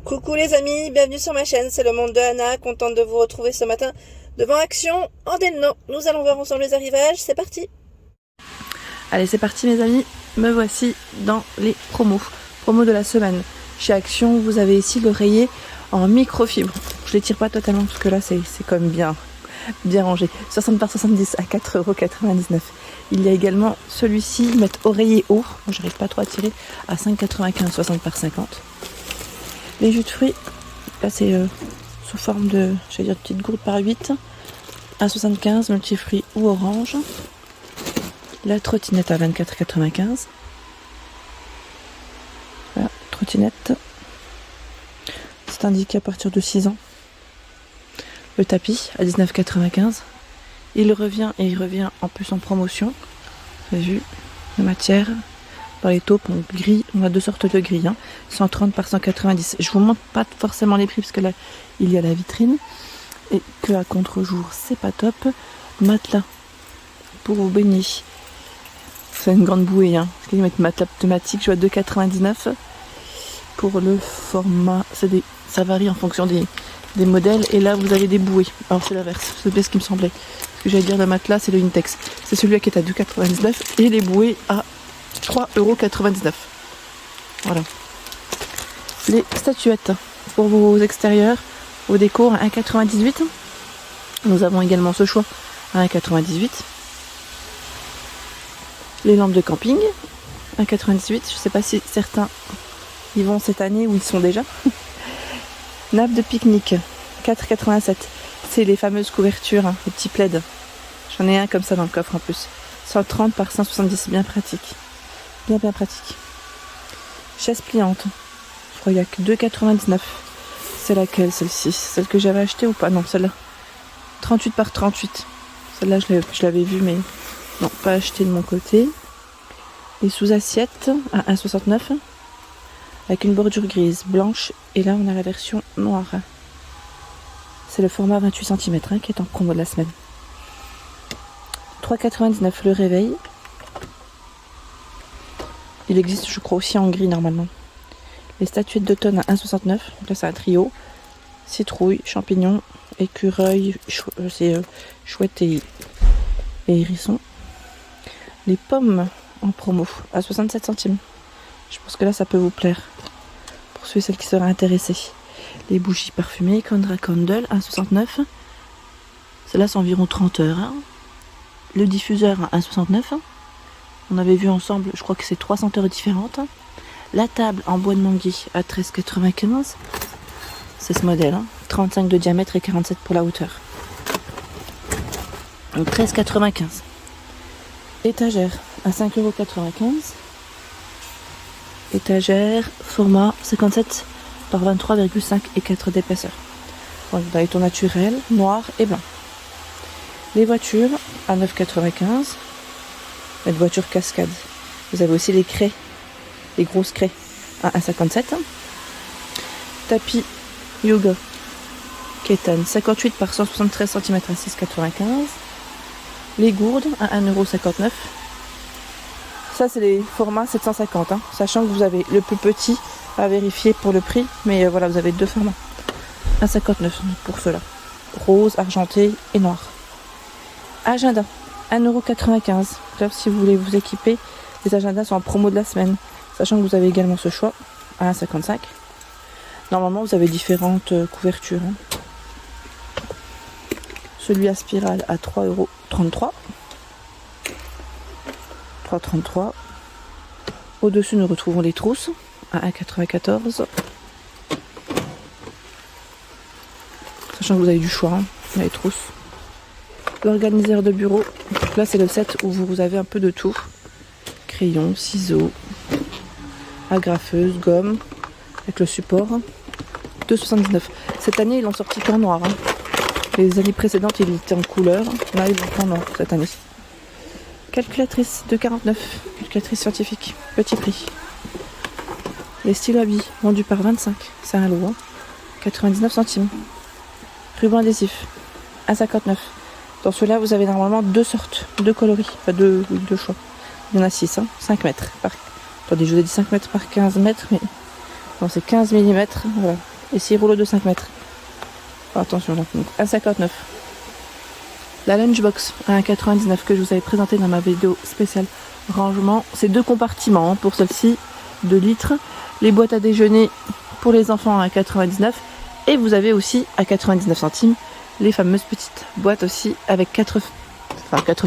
Coucou les amis, bienvenue sur ma chaîne, c'est le monde de Anna, contente de vous retrouver ce matin devant Action en Delno. Nous allons voir ensemble les arrivages, c'est parti. Allez, c'est parti mes amis, me voici dans les promos de la semaine. Chez Action, vous avez ici l'oreiller en microfibre. Je les tire pas totalement parce que là c'est quand même bien rangé. 60 par 70 à 4,99 €. Il y a également celui-ci, mettre oreiller haut, j'arrive pas trop à tirer, à 5,95 €, 60 par 50. Les jus de fruits, là c'est sous forme de, je vais dire, petite gourde par 8, à 75, multifruits ou orange. La trottinette à 24,95 €. Voilà, trottinette. C'est indiqué à partir de 6 ans. Le tapis à 19,95 €. Il revient en plus en promotion. Vous avez vu, la matière. Dans les taupes, on a deux sortes de grilles, 130 par 190. Je vous montre pas forcément les prix parce que là il y a la vitrine et que à contre-jour c'est pas top. Matelas pour vous baigner, c'est une grande bouée. Parce qu'ils mettent matelas pneumatique, je vois 2,99 € pour le format. Ça varie en fonction des modèles et là vous avez des bouées. Alors c'est l'inverse, c'est bien ce qui me semblait. Ce que j'allais dire, le matelas c'est le Intex, c'est celui-là qui est à 2,99 € et les bouées à 3,99 €. Voilà. Les statuettes pour vos extérieurs, vos décors à 1,98 €. Nous avons également ce choix à 1,98 €. Les lampes de camping, 1,98 €. Je ne sais pas si certains y vont cette année ou ils sont déjà. Nappe de pique-nique, 4,87 €. C'est les fameuses couvertures, les petits plaids. J'en ai un comme ça dans le coffre en plus. 130 par 170, bien pratique. Bien pratique. Chaise pliante. Je crois qu'il n'y a que 2,99 €. C'est laquelle celle-ci? Celle que j'avais achetée ou pas? Non, celle-là. 38 par 38. Celle-là, je l'avais vue, mais non, pas achetée de mon côté. Les sous-assiettes à 1,69 €. Avec une bordure grise, blanche. Et là, on a la version noire. C'est le format 28 cm qui est en promo de la semaine. 3,99 € le réveil. Il existe, je crois, aussi en gris normalement. Les statuettes d'automne à 1,69 €. Donc là, c'est un trio. Citrouille, champignons, écureuil, chouette et hérisson. Les pommes en promo à 67 centimes. Je pense que là, ça peut vous plaire. Pour ceux et celles qui seraient intéressés. Les bougies parfumées, Condra Candle à 1,69 €. Celle-là, c'est environ 30 heures. Le diffuseur à 1,69 €. On avait vu ensemble, je crois que c'est 3 senteurs différentes. La table en bois de manguier à 13,95 €. C'est ce modèle, 35 de diamètre et 47 pour la hauteur. Donc 13,95 €. Étagère à 5,95 €. Étagère format 57 par 23,5 et 4 d'épaisseur. Voilà, dans les tons naturels, noir et blanc. Les voitures à 9,95 €. Cette voiture cascade. Vous avez aussi les craies, les grosses craies à 1,57 €. Tapis yoga Kétan 58 par 173 cm à 6,95 €. Les gourdes à 1,59 €. Ça c'est les formats 750, sachant que vous avez le plus petit à vérifier pour le prix, mais voilà, vous avez deux formats. 1,59 € pour cela. Rose, argenté et noir. Agenda 1,95 €. Là, si vous voulez vous équiper, les agendas sont en promo de la semaine. Sachant que vous avez également ce choix à 1,55 €. Normalement, vous avez différentes couvertures. Celui à spirale à 3,33 €. 3,33 €. Au-dessus, nous retrouvons les trousses à 1,94 €. Sachant que vous avez du choix, les trousses. L'organiseur de bureau, donc là c'est le set où vous avez un peu de tout. Crayon, ciseaux, agrafeuse, gomme, avec le support. 2,79 €. Cette année ils l'ont sorti qu'en noir. Les années précédentes il était en couleur. Là ils l'ont en noir cette année. Calculatrice de 49 €. Calculatrice scientifique. Petit prix. Les stylos à billes vendus par 25. C'est un lot. 99 centimes. Ruban adhésif. 1,59 €. Dans ceux-là, vous avez normalement deux sortes, deux coloris, enfin deux choix. Il y en a 6, 5 mètres. Attendez, je vous ai dit 5 mètres par 15 mètres, mais non, c'est 15 mm. Voilà. et 6 rouleaux de 5 mètres. Oh, attention là, donc 1,59. La lunchbox à 1,99 que je vous avais présenté dans ma vidéo spéciale rangement. C'est 2 compartiments pour celle-ci, 2 litres. Les boîtes à déjeuner pour les enfants à 1,99. Et vous avez aussi à 99 centimes les fameuses petites boîtes aussi avec 4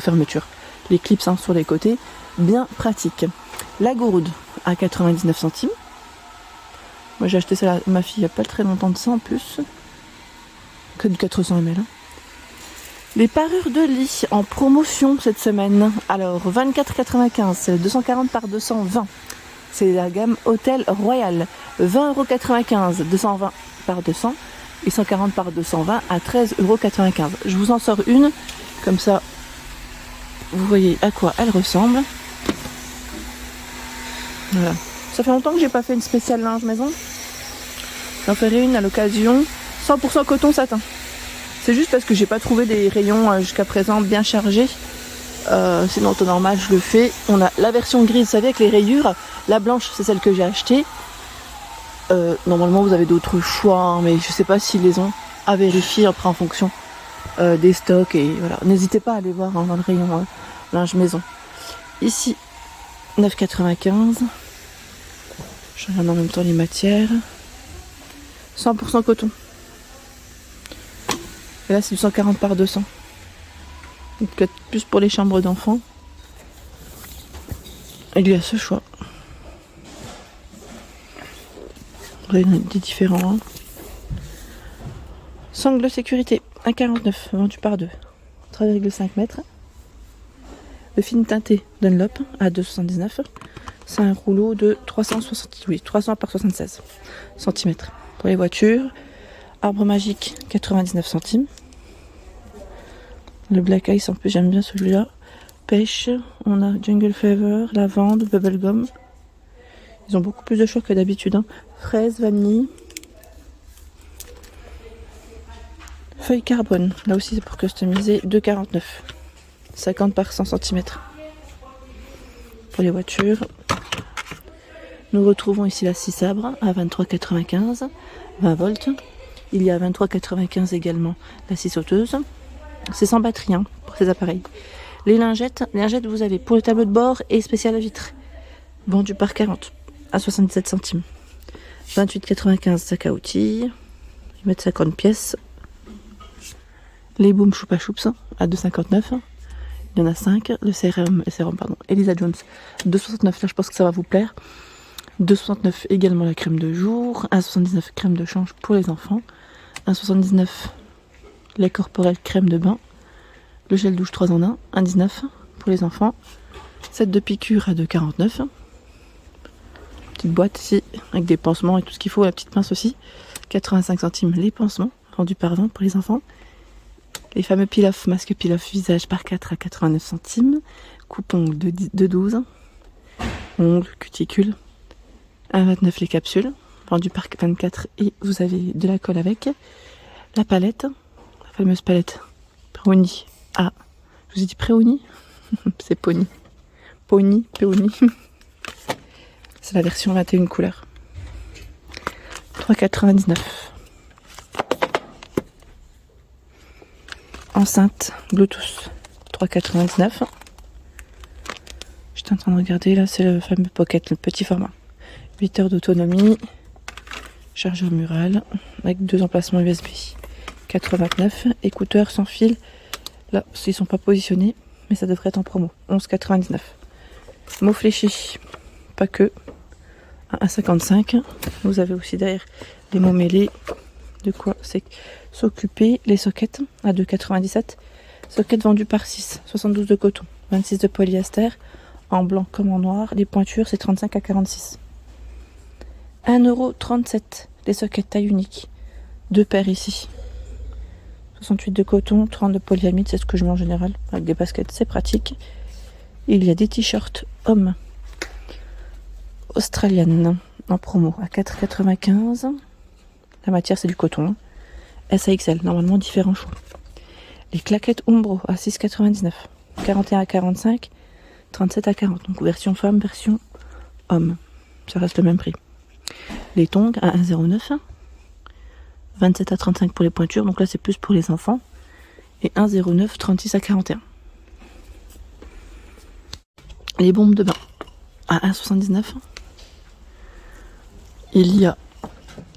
fermetures. Les clips sur les côtés, bien pratique. La gourde à 99 centimes. Moi j'ai acheté ça à ma fille il n'y a pas très longtemps de ça en plus. Que de 400 ml. Les parures de lit en promotion cette semaine. Alors 24,95, c'est 240 par 220. C'est la gamme Hôtel Royal. 20,95 €, 220 par 200. Et 140 par 220 à 13,95 €. Je vous en sors une, comme ça vous voyez à quoi elle ressemble. Voilà. Ça fait longtemps que j'ai pas fait une spéciale linge maison. J'en ferai une à l'occasion. 100% coton satin. C'est juste parce que j'ai pas trouvé des rayons jusqu'à présent bien chargés. Sinon en temps normal je le fais. On a la version grise, vous savez, avec les rayures. La blanche c'est celle que j'ai achetée. Normalement vous avez d'autres choix, hein, mais je sais pas s'ils les ont, à vérifier après en fonction des stocks. Et voilà, n'hésitez pas à aller voir dans le rayon linge maison. Ici 9,95. Je regarde en même temps les matières. 100% coton. Et là c'est du 140 par 200. Donc peut-être plus pour les chambres d'enfants. Il y a ce choix. Vous avez des différents. Sangle de sécurité 1,49, vendu par 2. 3,5 mètres. Le film teinté Dunlop à 2,79. C'est un rouleau de 300 par 76 cm. Pour les voitures, Arbre Magique 99 centimes. Le Black Ice, en plus j'aime bien celui-là. Pêche, on a Jungle Fever, lavande, bubblegum. Ils ont beaucoup plus de choix que d'habitude. Hein. Fraise, vanille. Feuille carbone, là aussi c'est pour customiser, 2,49. 50 par 100 cm. Pour les voitures. Nous retrouvons ici la scie sabre à 23,95, 20 volts. Il y a 23,95 également la scie sauteuse. C'est sans batterie hein, pour ces appareils. Les lingettes, vous avez pour le tableau de bord et spécial à vitre. Vendu par 40 à 77 centimes. 28,95 sac à outils. Ils mettent 50 pièces. Les Boom Choupa Choups à 2,59. Il y en a 5. Le sérum Elisa Jones 2,69. Là je pense que ça va vous plaire. 2,69 également la crème de jour. 1,79 crème de change pour les enfants. 1,79 lait corporel crème de bain. Le gel douche 3 en 1. 1,19 pour les enfants. 7 de piqûres à 2,49. Petite boîte ici avec des pansements et tout ce qu'il faut. La petite pince aussi. 85 centimes les pansements. Vendus par 20 pour les enfants. Les fameux peel-off, masque peel-off visage par 4 à 89 centimes. Coupe-ongles de 12. Ongles, cuticules. 1,29 les capsules. Vendues par 24 et vous avez de la colle avec. La palette. La fameuse palette. Peony. Ah, je vous ai dit Peony. C'est Pony. Pony, Peony. C'est la version 21 couleurs. 3,99. Enceinte Bluetooth 3,99. J'étais en train de regarder là, c'est le fameux Pocket, le petit format. 8 heures d'autonomie. Chargeur mural avec 2 emplacements USB. 4,29. Écouteurs sans fil. Là, ils sont pas positionnés, mais ça devrait être en promo. 11,99. Mots fléchis. Pas que. À 1,55. Vous avez aussi derrière les mots mêlés. De quoi c'est s'occuper. Les sockets à 2,97. Sockets vendus par 6. 72 de coton. 26 de polyester. En blanc comme en noir. Les pointures, c'est 35 à 46. 1,37 €. Les sockets taille unique. 2 paires ici. 68 de coton, 30 de polyamide, c'est ce que je mets en général. Avec des baskets, c'est pratique. Il y a des t-shirts hommes australiennes en promo à 4,95. La matière, c'est du coton. SAXL, normalement différents choix. Les claquettes Umbro à 6,99. 41 à 45, 37 à 40. Donc version femme, version homme. Ça reste le même prix. Les tongs à 1,09. 27 à 35 pour les pointures, donc là c'est plus pour les enfants. Et 1,09, 36 à 41. Les bombes de bain à 1,79. Il y a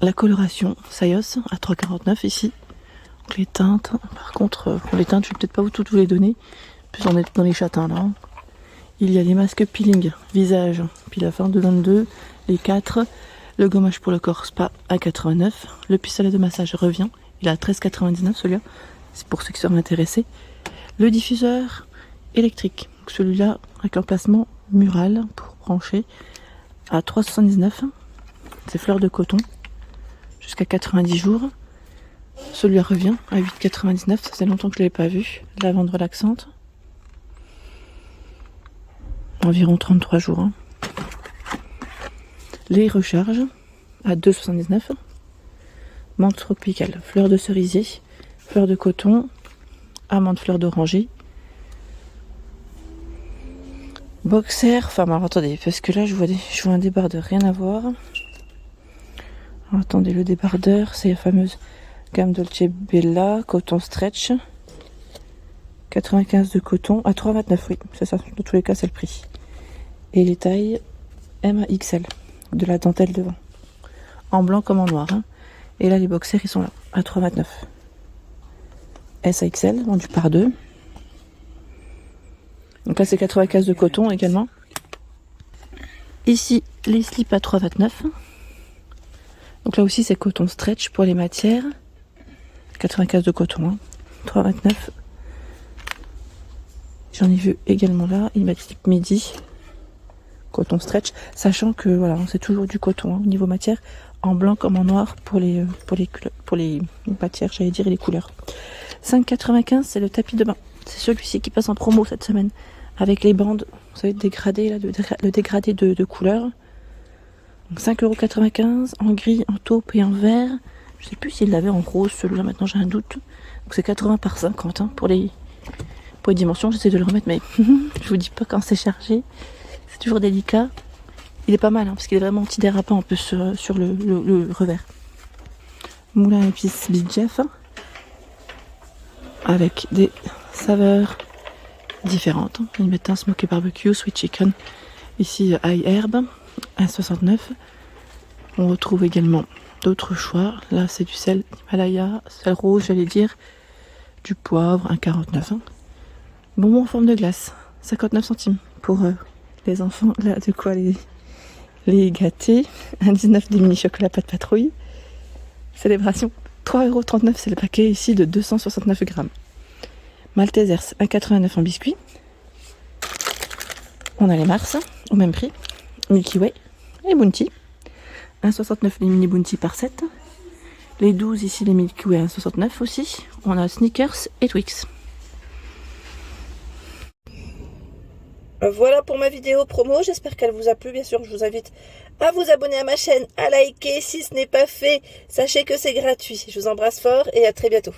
la coloration Sayos à 3,49 ici. Donc les teintes, par contre, pour les teintes, je vais peut-être pas toutes vous les donner. Plus on est dans les châtains là. Il y a les masques peeling visage, puis la fin de 22, les 4. Le gommage pour le corps spa à 89. Le pistolet de massage revient. Il est à 13,99 celui-là. C'est pour ceux qui seraient intéressés. Le diffuseur électrique. Celui-là avec emplacement mural pour brancher à 3,79. C'est fleur de coton. Jusqu'à 90 jours. Celui-là revient à 8,99. Ça fait longtemps que je ne l'avais pas vu. Lavande relaxante. Environ 33 jours. Hein. Les recharges à 2,79. Menthe tropicale, fleur de cerisier, fleur de coton, amande fleur d'oranger. Boxer, enfin alors attendez, parce que là je vois un débardeur, rien à voir. Alors, attendez, le débardeur, c'est la fameuse gamme Dolce Bella, coton stretch. 95 de coton à 3,29, oui, c'est ça, dans tous les cas c'est le prix. Et les tailles M à XL. De la dentelle devant, en blanc comme en noir, hein. Et là les boxers ils sont là à 3,29. S à XL vendu par 2. Donc là c'est 95 de coton également. Ici les slips à 3,29. Donc là aussi c'est coton stretch pour les matières, 95 de coton, hein. 3,29. J'en ai vu également là, ils mettent slip midi, coton stretch, sachant que voilà, c'est toujours du coton, hein, au niveau matière, en blanc comme en noir pour les matières, j'allais dire, et les couleurs. 5,95 c'est le tapis de bain. C'est celui-ci qui passe en promo cette semaine avec les bandes, vous savez, dégradé là, le dégradé de couleurs. Donc 5,95 € en gris, en taupe et en vert. Je sais plus s'il l'avait en rose celui-là, maintenant j'ai un doute. Donc c'est 80 par 50 hein, pour les dimensions. J'essaie de le remettre, mais je vous dis pas quand c'est chargé. C'est toujours délicat. Il est pas mal, hein, parce qu'il est vraiment antidérapant un peu sur le revers. Moulin à épices Big Jeff. Avec des saveurs différentes. Ils mettent un smoky barbecue, sweet chicken. Ici, ail herbe, 1,69. On retrouve également d'autres choix. Là, c'est du sel Himalaya, sel rose, j'allais dire. Du poivre, 1,49. Hein. Bonbon en forme de glace, 59 centimes pour les enfants. Là, de quoi les gâter. 1,19 des mini chocolats pâte patrouille. Célébration, 3,39 €, c'est le paquet ici de 269 grammes. Maltesers, 1,89 en biscuit. On a les Mars, au même prix. Milky Way et Bounty. 1,69 les mini Bounty par 7. Les 12 ici, les Milky Way, 1,69 aussi. On a Snickers et Twix. Voilà pour ma vidéo promo, j'espère qu'elle vous a plu. Bien sûr, je vous invite à vous abonner à ma chaîne, à liker si ce n'est pas fait. Sachez que c'est gratuit. Je vous embrasse fort et à très bientôt.